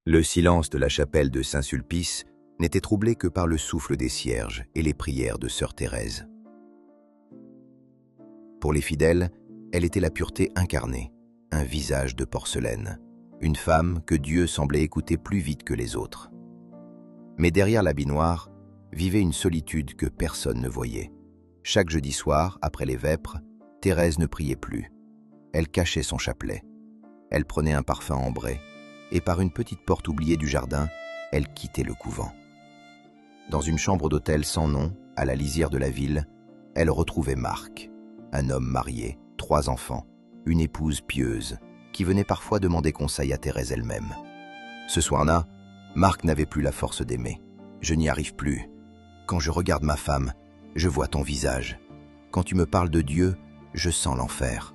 Le silence de la chapelle de Saint-Sulpice n'était troublé que par le souffle des cierges et les prières de sœur Thérèse. Pour les fidèles, elle était la pureté incarnée, un visage de porcelaine, une femme que Dieu semblait écouter plus vite que les autres. Mais derrière l'habit noir vivait une solitude que personne ne voyait. Chaque jeudi soir, après les vêpres, Thérèse ne priait plus. Elle cachait son chapelet. Elle prenait un parfum ambré, et par une petite porte oubliée du jardin, elle quittait le couvent. Dans une chambre d'hôtel sans nom, à la lisière de la ville, elle retrouvait Marc, un homme marié, 3 enfants, une épouse pieuse, qui venait parfois demander conseil à Thérèse elle-même. Ce soir-là, Marc n'avait plus la force d'aimer. « Je n'y arrive plus. Quand je regarde ma femme, je vois ton visage. Quand tu me parles de Dieu, je sens l'enfer. »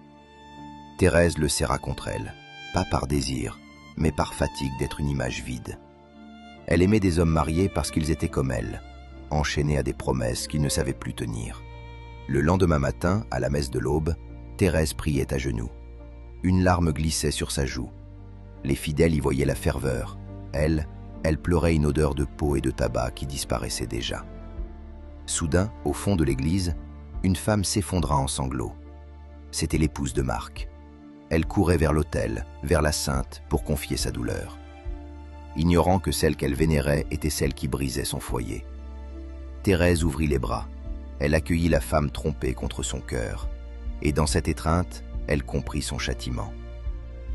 Thérèse le serra contre elle, pas par désir, mais par fatigue d'être une image vide. Elle aimait des hommes mariés parce qu'ils étaient comme elle, enchaînés à des promesses qu'ils ne savaient plus tenir. Le lendemain matin, à la messe de l'aube, Thérèse priait à genoux. Une larme glissait sur sa joue. Les fidèles y voyaient la ferveur. Elle pleurait une odeur de peau et de tabac qui disparaissait déjà. Soudain, au fond de l'église, une femme s'effondra en sanglots. C'était l'épouse de Marc. Elle courait vers l'autel, vers la sainte, pour confier sa douleur, ignorant que celle qu'elle vénérait était celle qui brisait son foyer. Thérèse ouvrit les bras. Elle accueillit la femme trompée contre son cœur, et dans cette étreinte, elle comprit son châtiment.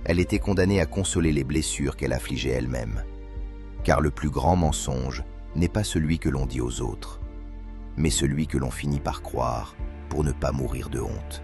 Elle était condamnée à consoler les blessures qu'elle affligeait elle-même, car le plus grand mensonge n'est pas celui que l'on dit aux autres, mais celui que l'on finit par croire pour ne pas mourir de honte.